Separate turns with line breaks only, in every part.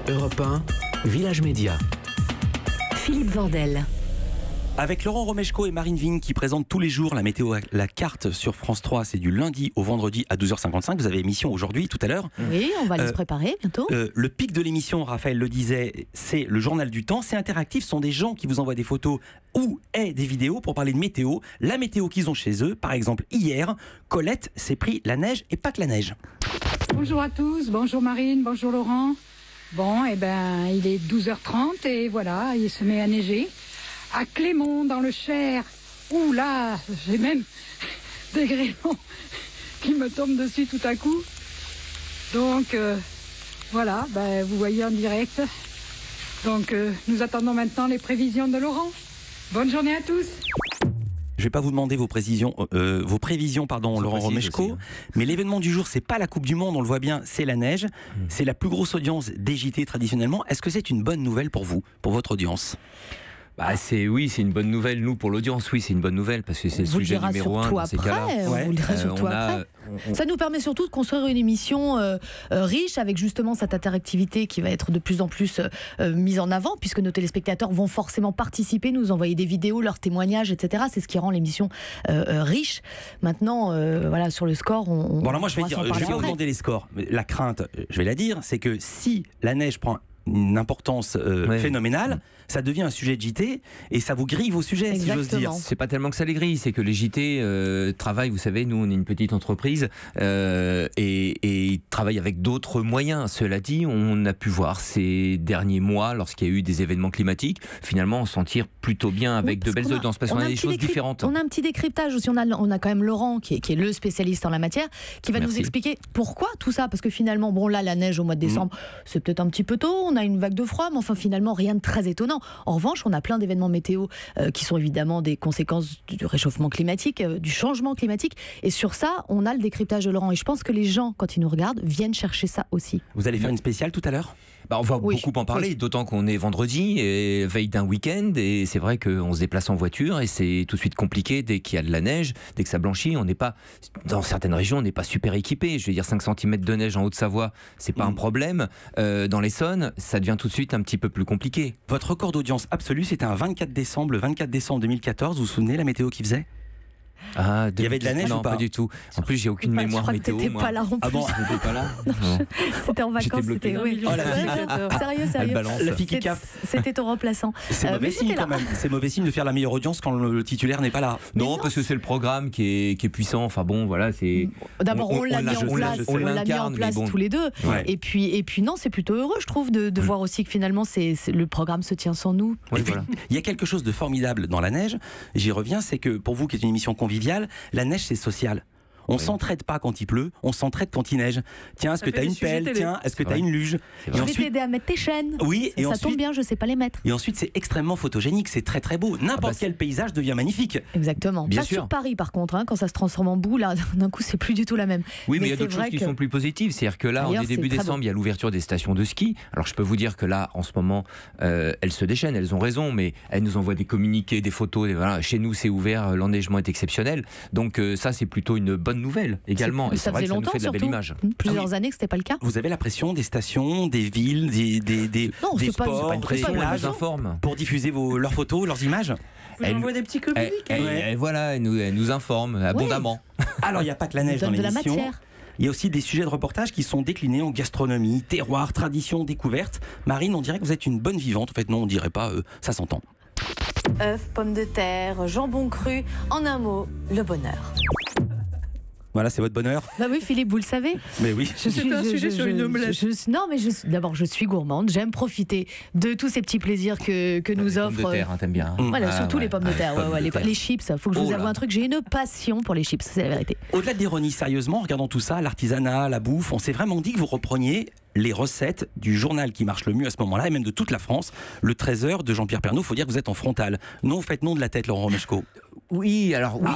Europe 1, Village Média.
Philippe Vandel.
Avec Laurent Romeshko et Marine Vigne qui présentent tous les jours la météo, la carte sur France 3, c'est du lundi au vendredi à 12h55. Vous avez émission aujourd'hui, tout à l'heure.
Oui, on va aller se préparer bientôt.
Le pic de l'émission, Raphaël le disait, c'est le journal du temps. C'est interactif, ce sont des gens qui vous envoient des photos ou des vidéos pour parler de météo. La météo qu'ils ont chez eux. Par exemple, hier, Colette s'est pris la neige et pas que la neige.
Bonjour à tous, bonjour Marine, bonjour Laurent. Bon, il est 12h30 et voilà, il se met à neiger. À Clémont, dans le Cher. Ouh là, j'ai même des grêlons qui me tombent dessus tout à coup. Donc, voilà, vous voyez en direct. Donc, nous attendons maintenant les prévisions de Laurent. Bonne journée à tous.
Je ne vais pas vous demander vos prévisions, Laurent Romeshko,
aussi, hein.
Mais l'événement du jour, c'est pas la Coupe du Monde, on le voit bien, c'est la neige. C'est la plus grosse audience des JT traditionnellement. Est-ce que c'est une bonne nouvelle pour vous, pour votre audience ?
Oui, c'est une bonne nouvelle. Nous, pour l'audience, oui, c'est une bonne nouvelle parce que c'est le sujet numéro un dans ces cas-là.
Vous le direz surtout après. Ça nous permet surtout de construire une émission riche avec justement cette interactivité qui va être de plus en plus mise en avant puisque nos téléspectateurs vont forcément participer, nous envoyer des vidéos, leurs témoignages, etc. C'est ce qui rend l'émission riche. Maintenant, voilà, sur le score,
moi je vais vous demander les scores. La crainte, je vais la dire, c'est que si la neige prend une importance phénoménale, ça devient un sujet de JT et ça vous grille vos sujets.
Exactement.
Si j'ose dire.
C'est pas tellement que ça les grille, c'est que les JT travaillent, vous savez, nous on est une petite entreprise et ils travaillent avec d'autres moyens. Cela dit, on a pu voir ces derniers mois, lorsqu'il y a eu des événements climatiques, finalement on s'en tire plutôt bien avec de belles audiences parce qu'on a des choses différentes.
On a un petit décryptage aussi, on a quand même Laurent qui est le spécialiste en la matière, qui va nous expliquer pourquoi tout ça, parce que finalement, bon là la neige au mois de décembre, c'est peut-être un petit peu tôt, on a une vague de froid, mais enfin finalement rien de très étonnant. En revanche, on a plein d'événements météo qui sont évidemment des conséquences du réchauffement climatique, du changement climatique. Et sur ça, on a le décryptage de Laurent. Et je pense que les gens, quand ils nous regardent, viennent chercher ça aussi.
Vous allez faire une spéciale tout à l'heure ?
On va beaucoup en parler, d'autant qu'on est vendredi, et veille d'un week-end, et c'est vrai qu'on se déplace en voiture, et c'est tout de suite compliqué dès qu'il y a de la neige, dès que ça blanchit. On n'est pas, dans certaines régions, on n'est pas super équipé. Je veux dire, 5 cm de neige en Haute-Savoie, c'est pas un problème. Dans l'Essonne, ça devient tout de suite un petit peu plus compliqué.
Votre record d'audience absolue, c'était un 24 décembre, le 24 décembre 2014. Vous vous souvenez la météo qu'il faisait ? Il y avait de la neige
non,
ou pas
du tout. En plus, j'ai aucune mémoire météo.
Je crois que t'étais pas là en plus.
Ah bon,
j'étais pas là.
C'était en vacances.
Bloqué.
Sérieux.
La fille qui capte.
C'était ton remplaçant.
C'est mauvais signe quand même. C'est mauvais signe de faire la meilleure audience quand le titulaire n'est pas là.
Non, parce que c'est le programme qui est puissant. Enfin bon, voilà, c'est.
D'abord, on l'a mis en place tous les deux.
Ouais.
Et puis non, c'est plutôt heureux, je trouve, de voir aussi que finalement, le programme se tient sans nous.
Et puis, il y a quelque chose de formidable dans la neige. J'y reviens, c'est que pour vous, qui est une émission conviviale, la neige c'est social. On s'entraide pas quand il pleut, on s'entraide quand il neige. Tiens, est-ce que tu as une pelle ? Tiens, est-ce que tu as une luge ?
Je vais t'aider à mettre tes chaînes.
Oui,
ça tombe bien, je sais pas les mettre.
Et ensuite, c'est extrêmement photogénique, c'est très très beau. N'importe quel paysage devient magnifique.
Exactement.
Bien
pas
sûr.
Sur Paris, par contre, quand ça se transforme en boue, là, d'un coup, c'est plus du tout la même.
Oui, mais il y a d'autres choses qui sont plus positives. C'est-à-dire que là, on est début décembre, il y a l'ouverture des stations de ski. Alors, je peux vous dire que là, en ce moment, elles se déchaînent, elles ont raison, mais elles nous envoient des communiqués, des photos. Voilà. Chez nous, c'est ouvert, l'enneigement est exceptionnel. Donc, ça, c'est plutôt une bonne nouvelle également. Et
ça
vrai
faisait
que ça nous
longtemps,
fait de la belle
surtout.
image.
Plusieurs années que c'était pas le cas.
Vous avez la pression des stations, des villes, des sports, des plages pour diffuser leurs photos, leurs images.
Vous envoie des petits communiqués.
Voilà, elle nous informe abondamment.
Alors, il n'y a pas que la neige dans l'émission. Il y a aussi des sujets de reportage qui sont déclinés en gastronomie, terroir, tradition, découverte. Marine, on dirait que vous êtes une bonne vivante. En fait, non, on dirait pas, ça s'entend.
Œufs, pommes de terre, jambon cru, en un mot, le bonheur.
Voilà, c'est votre bonheur.
Bah oui, Philippe, vous le savez.
Mais oui.
C'est un sujet sur une omelette.
D'abord, je suis gourmande. J'aime profiter de tous ces petits plaisirs que nous offrent.
Les pommes de terre, t'aimes bien.
Voilà, surtout les pommes de terre. Les chips. Faut que je vous avoue un truc. J'ai une passion pour les chips. C'est la vérité.
Au-delà de l'ironie, sérieusement, en regardant tout ça, l'artisanat, la bouffe, on s'est vraiment dit que vous repreniez les recettes du journal qui marche le mieux à ce moment-là, et même de toute la France, le 13h de Jean-Pierre Pernaut. Il faut dire que vous êtes en frontal. Non, vous faites non de la tête, Laurent Romeshko.
Oui, alors oui,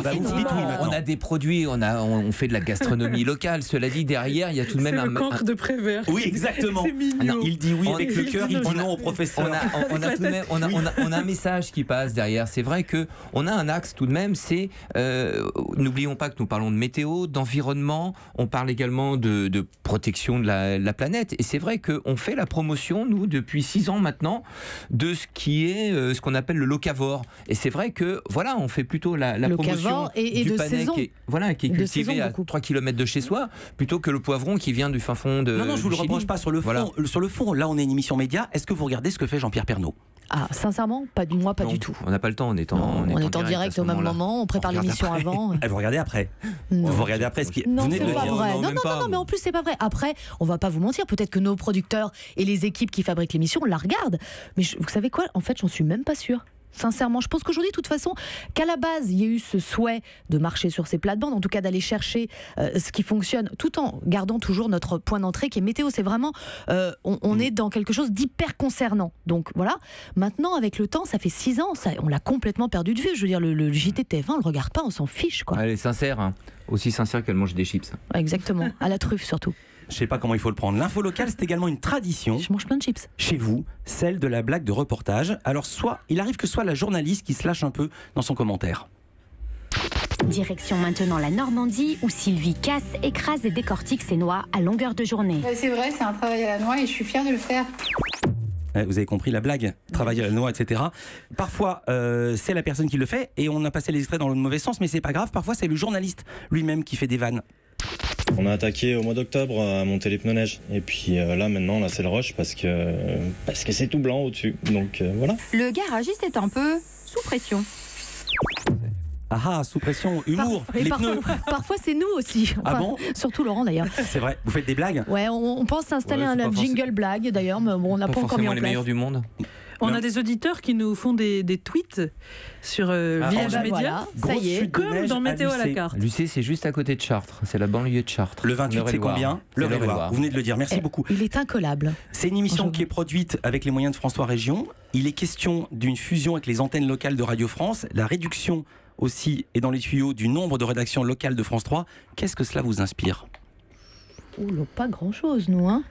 on
a des produits, on fait de la gastronomie locale. Cela dit, derrière, il y a tout de même
le cancre de Prévert.
Oui, exactement.
C'est mignon.
Il dit oui avec le cœur, il dit non au professeur.
On a un message qui passe derrière. C'est vrai que on a un axe tout de même. C'est n'oublions pas que nous parlons de météo, d'environnement. On parle également de protection de la planète. Et c'est vrai qu'on fait la promotion, nous, depuis 6 ans maintenant, de ce qui est ce qu'on appelle le locavore. Et c'est vrai que voilà, on fait plutôt la promotion
et
du
de
panais
saison.
qui est cultivé à 3 km de chez soi, plutôt que le poivron qui vient du fin fond de.
Non, je vous le reproche pas sur le fond.
Voilà.
Sur le fond, là, on est une émission média. Est-ce que vous regardez ce que fait Jean-Pierre Pernaut?
Ah, sincèrement, pas du tout.
On n'a pas le temps, on est en
direct au même moment, on prépare l'émission avant.
Vous regardez après.
Non.
Vous regardez après ce qui.
Non,
vous venez
c'est
de le
pas
dire.
vrai.
non,
Non,
même
non,
pas.
non, mais en plus, c'est pas vrai. Après, on va pas vous mentir, peut-être que nos producteurs et les équipes qui fabriquent l'émission la regardent. Mais vous savez quoi? En fait, j'en suis même pas sûre. Sincèrement, je pense qu'aujourd'hui, de toute façon, qu'à la base, il y a eu ce souhait de marcher sur ces plates-bandes, en tout cas d'aller chercher ce qui fonctionne, tout en gardant toujours notre point d'entrée qui est météo. C'est vraiment, on est dans quelque chose d'hyper concernant. Donc voilà. Maintenant, avec le temps, ça fait 6 ans, on l'a complètement perdu de vue. Je veux dire, le JT TF1, on le regarde pas, on s'en fiche, quoi.
Elle est sincère, hein. Aussi sincère qu'elle mange des chips.
Exactement, à la truffe surtout.
Je sais pas comment il faut le prendre. L'info locale, c'est également une tradition.
Je mange plein de chips.
Chez vous, celle de la blague de reportage. Alors, il arrive que ce soit la journaliste qui se lâche un peu dans son commentaire.
Direction maintenant la Normandie où Sylvie casse, écrase et décortique ses noix à longueur de journée.
C'est vrai, c'est un travail à la noix et je suis fière de le faire.
Vous avez compris la blague, travailler à la noix, etc. Parfois, c'est la personne qui le fait et on a passé les extraits dans le mauvais sens, mais c'est pas grave. Parfois, c'est le journaliste lui-même qui fait des vannes.
On a attaqué au mois d'octobre à monter les pneus neige. Et puis là, maintenant, c'est le rush parce que c'est tout blanc au-dessus. Donc voilà.
Le garagiste est un peu sous pression.
Ah, sous pression, humour, les pneus.
Parfois, c'est nous aussi. Enfin,
Ah bon?
Surtout Laurent, d'ailleurs.
C'est vrai, vous faites des blagues?
Ouais, on pense s'installer un jingle blague, d'ailleurs, mais bon, on n'a pas encore mis en
les
place.
meilleurs du monde.
On a des auditeurs qui nous font des tweets sur Village Média.
Voilà, ça y est.
Comme dans Météo à la carte.
Lucé, c'est juste à côté de Chartres. C'est la banlieue de Chartres.
Le 28, c'est combien? L'Eure-et-Loir. Vous venez de le dire, merci beaucoup.
Il est incollable.
C'est une émission qui est produite avec les moyens de France 3 Régions. Il est question d'une fusion avec les antennes locales de Radio France. La réduction aussi est dans les tuyaux du nombre de rédactions locales de France 3. Qu'est-ce que cela vous inspire?
Pas grand-chose, nous, hein.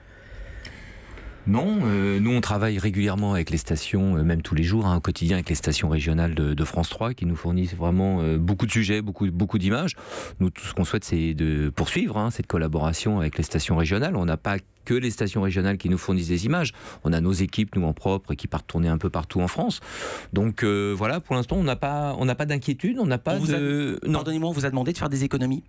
Non, nous on travaille régulièrement avec les stations, même tous les jours, au quotidien avec les stations régionales de France 3 qui nous fournissent vraiment beaucoup de sujets, beaucoup d'images. Nous, tout ce qu'on souhaite, c'est de poursuivre cette collaboration avec les stations régionales. On n'a pas que les stations régionales qui nous fournissent des images. On a nos équipes, nous en propre, qui partent tourner un peu partout en France. Donc voilà, pour l'instant, on n'a pas d'inquiétude, on n'a pas
Pardonnez-moi, on vous a demandé de faire des économies?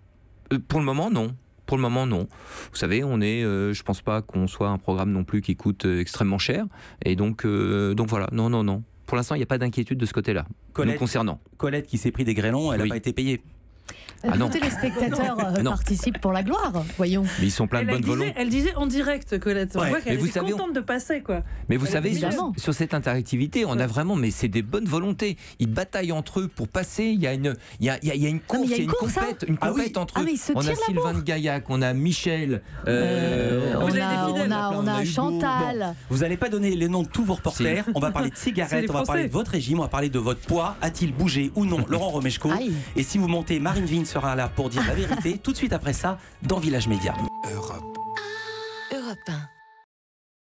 Pour le moment, non. Pour le moment, non. Vous savez, je pense pas qu'on soit un programme non plus qui coûte extrêmement cher. Et donc voilà, non. Pour l'instant, il n'y a pas d'inquiétude de ce côté-là, nous concernant.
Colette qui s'est pris des grêlons, elle n'a pas été payée.
non.
Les spectateurs participent pour la gloire, voyons.
Mais ils sont pleins de bonne volonté.
Elle disait en direct, Colette. On voit qu'elle était contente de passer, quoi.
Mais vous savez,
évidemment.
sur cette interactivité, on a vraiment, mais c'est des bonnes volontés. Ils bataillent entre eux pour passer. Il y a une course, il y a une compète entre eux. On a Sylvain de Gaillac, on a Michel.
On a Chantal.
Vous n'allez pas donner les noms de tous vos reporters. On va parler de cigarettes, on va parler de votre régime, on va parler de votre poids. A-t-il bougé ou non, Laurent Romeshko? Et si vous montez, Marine Vigne sera là pour dire la vérité. Tout de suite après ça, dans Village Média.
Europe 1.